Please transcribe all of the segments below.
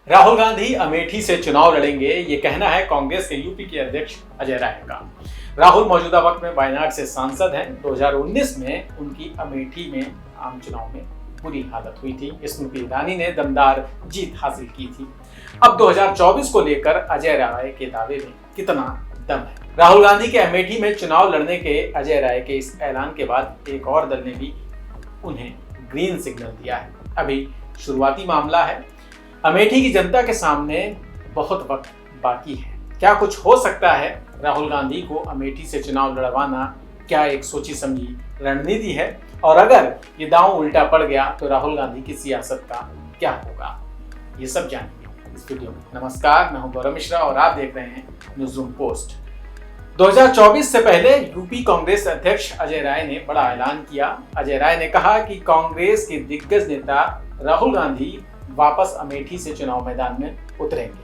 राहुल गांधी अमेठी से चुनाव लड़ेंगे, ये कहना है कांग्रेस के यूपी के अध्यक्ष अजय राय का। राहुल मौजूदा वक्त में वायनाड से सांसद हैं। 2019 में उनकी अमेठी में आम चुनाव में बुरी हालत हुई थी। स्मृति ईरानी ने दमदार जीत हासिल की थी। अब 2024 को लेकर अजय राय के दावे में कितना दम है? राहुल गांधी के अमेठी में चुनाव लड़ने के अजय राय के इस ऐलान के बाद एक और दल ने भी उन्हें ग्रीन सिग्नल दिया है। अभी शुरुआती मामला है। अमेठी की जनता के सामने बहुत वक्त बाकी है। क्या कुछ हो सकता है? राहुल गांधी को अमेठी से चुनाव लड़वाना क्या एक सोची समझी रणनीति है? और अगर ये दांव उल्टा पड़ गया तो राहुल गांधी की सियासत का क्या होगा? ये सब जानेंगे इस वीडियो में। नमस्कार, मैं हूं गौरव मिश्रा और आप देख रहे हैं न्यूज़रूम पोस्ट। 2024 से पहले यूपी कांग्रेस अध्यक्ष अजय राय ने बड़ा ऐलान किया। अजय राय ने कहा कि कांग्रेस के दिग्गज नेता राहुल गांधी वापस अमेठी से चुनाव मैदान में उतरेंगे।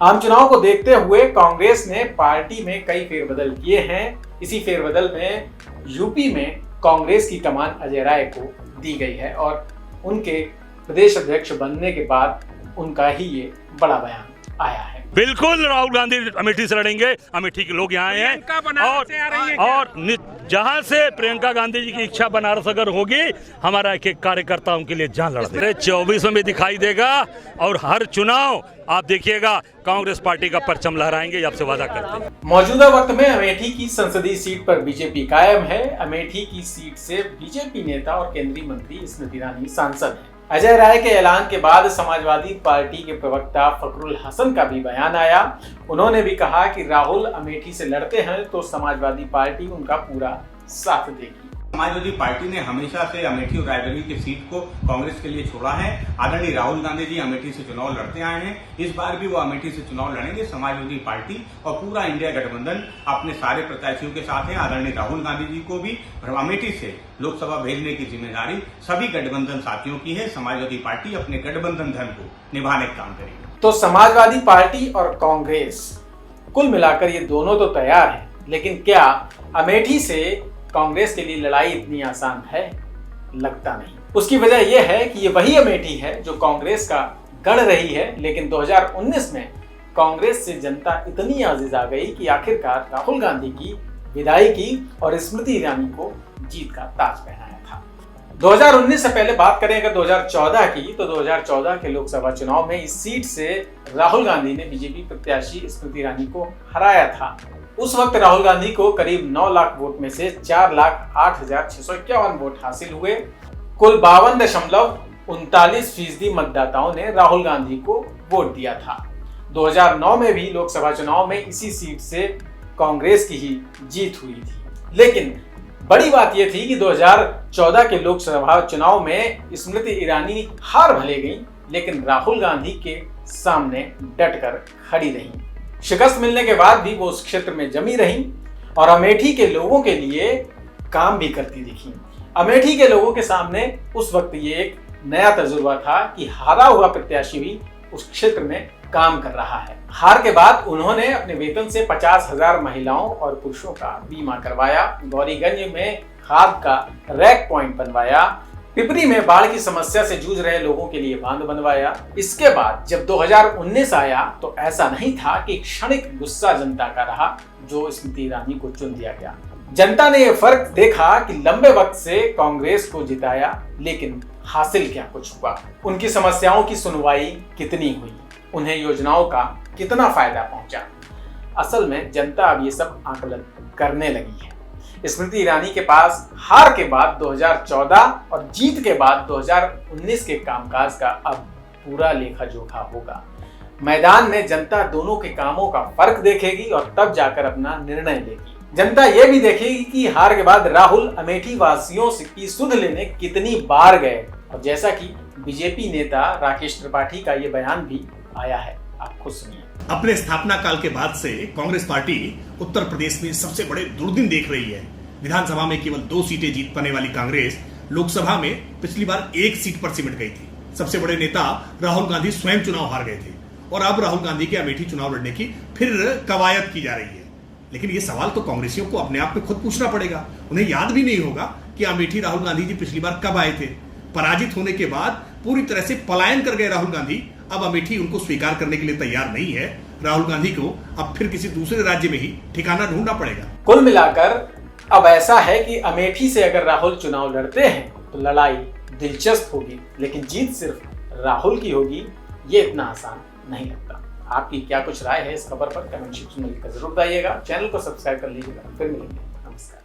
आम चुनाव को देखते हुए कांग्रेस ने पार्टी में कई फेरबदल किए हैं। इसी फेरबदल में यूपी में कांग्रेस की कमान अजय राय को दी गई है और उनके प्रदेश अध्यक्ष बनने के बाद उनका ही ये बड़ा बयान आया है। बिल्कुल राहुल गांधी अमेठी से लड़ेंगे। अमेठी के लोग यहाँ आए हैं और जहाँ से प्रियंका गांधी जी की इच्छा बनारस अगर होगी, हमारा एक एक कार्यकर्ता उनके लिए जान लड़ेगा। 24 में भी दिखाई देगा और हर चुनाव आप देखिएगा कांग्रेस पार्टी का परचम लहराएंगे, आपसे वादा करते हैं। मौजूदा वक्त में अमेठी की संसदीय सीट पर बीजेपी कायम है। अमेठी की सीट से बीजेपी नेता और केंद्रीय मंत्री स्मृति ईरानी सांसद हैं। अजय राय के ऐलान के बाद समाजवादी पार्टी के प्रवक्ता फखरुल हसन का भी बयान आया। उन्होंने भी कहा कि राहुल अमेठी से लड़ते हैं तो समाजवादी पार्टी उनका पूरा साथ देगी। समाजवादी पार्टी ने हमेशा से अमेठी और रायबरेली की सीट को कांग्रेस के लिए छोड़ा है। आदरणीय राहुल गांधी जी अमेठी से चुनाव लड़ते आए हैं। इस बार भी वो अमेठी से चुनाव लड़ेंगे। समाजवादी पार्टी और पूरा इंडिया गठबंधन अपने सारे प्रत्याशियों के साथ है। आदरणीय राहुल गांधी जी को भी अमेठी से लोकसभा भेजने की जिम्मेदारी सभी गठबंधन साथियों की है। समाजवादी पार्टी अपने गठबंधन धर्म को निभाने का काम करेगी। तो समाजवादी पार्टी और कांग्रेस कुल मिलाकर ये दोनों तो तैयार है, लेकिन क्या अमेठी से कांग्रेस के लिए लड़ाई इतनी आसान है? लगता नहीं। उसकी वजह यह है कि ये वही अमेठी है जो कांग्रेस का गढ़ रही है, लेकिन 2019 में कांग्रेस से जनता इतनी आजिज आ गई कि आखिरकार राहुल गांधी की विदाई की और स्मृति ईरानी को जीत का ताज पहनाया था। 2019 से पहले बात करें अगर 2014 की, तो 2014 के लोकसभा चुनाव में इस सीट से राहुल गांधी ने बीजेपी प्रत्याशी स्मृति ईरानी को हराया था। उस वक्त राहुल गांधी को करीब 9 लाख वोट में से 4,08,651 वोट हासिल हुए। कुल 52.39% मतदाताओं ने राहुल गांधी को वोट दिया था। 2009 में भी लोकसभा चुनाव में इसी सीट से कांग्रेस की ही जीत हुई थी। लेकिन बड़ी बात यह थी कि 2014 के लोकसभा चुनाव में स्मृति ईरानी हार भले गई, लेकिन राहुल गांधी के सामने डटकर खड़ी रही। शिकस्त मिलने के बाद भी वो उस क्षेत्र में जमी रही और अमेठी के लोगों के लिए काम भी करती दिखी। अमेठी के लोगों के सामने उस वक्त ये एक नया तजुर्बा था कि हारा हुआ प्रत्याशी भी उस क्षेत्र में काम कर रहा है। हार के बाद उन्होंने अपने वेतन से 50,000 महिलाओं और पुरुषों का बीमा करवाया। गौरीगंज में खाद का रैक पॉइंट बनवाया। पिपरी में बाढ़ की समस्या से जूझ रहे लोगों के लिए बांध बनवाया। इसके बाद जब 2019 आया तो ऐसा नहीं था कि क्षणिक गुस्सा जनता का रहा जो स्मृति ईरानी को चुन दिया गया। जनता ने यह फर्क देखा कि लंबे वक्त से कांग्रेस को जिताया, लेकिन हासिल क्या कुछ हुआ? उनकी समस्याओं की सुनवाई कितनी हुई? उन्हें योजनाओं का कितना फायदा पहुंचा? असल में जनता अब ये सब आकलन करने लगी है। स्मृति ईरानी के पास हार के बाद 2014 और जीत के बाद 2019 के कामकाज का अब पूरा लेखा जोखा होगा। मैदान में जनता दोनों के कामों का फर्क देखेगी और तब जाकर अपना निर्णय लेगी। जनता यह भी देखेगी कि हार के बाद राहुल अमेठी वासियों की सुध लेने कितनी बार गए। और जैसा कि बीजेपी नेता राकेश त्रिपाठी का ये बयान भी आया है, आप खुद सुनिए। अपने स्थापना काल के बाद से कांग्रेस पार्टी उत्तर प्रदेश में सबसे बड़े दुर्दिन देख रही है। विधानसभा में केवल 2 सीटें जीत पाने वाली कांग्रेस लोकसभा में पिछली बार 1 सीट पर सिमट गई थी। सबसे बड़े नेता राहुल गांधी स्वयं चुनाव हार गए थे और अब राहुल गांधी के अमेठी चुनाव लड़ने की फिर कवायद की जा रही है। लेकिन ये सवाल तो कांग्रेसियों को अपने आप में खुद पूछना पड़ेगा। उन्हें याद भी नहीं होगा कि अमेठी राहुल गांधी जी पिछली बार कब आए थे। पराजित होने के बाद पूरी तरह से पलायन कर गए राहुल गांधी अब अमेठी उनको स्वीकार करने के लिए तैयार नहीं है। राहुल गांधी को अब फिर किसी दूसरे राज्य में ही ठिकाना ढूंढना पड़ेगा। कुल मिलाकर अब ऐसा है कि अमेठी से अगर राहुल चुनाव लड़ते हैं तो लड़ाई दिलचस्प होगी, लेकिन जीत सिर्फ राहुल की होगी, ये इतना आसान नहीं लगता। आपकी क्या कुछ राय है इस खबर पर कमेंट सेक्शन में लिखकर जरूर बताइएगा। चैनल को सब्सक्राइब कर लीजिएगा। फिर मिलेंगे। नमस्कार।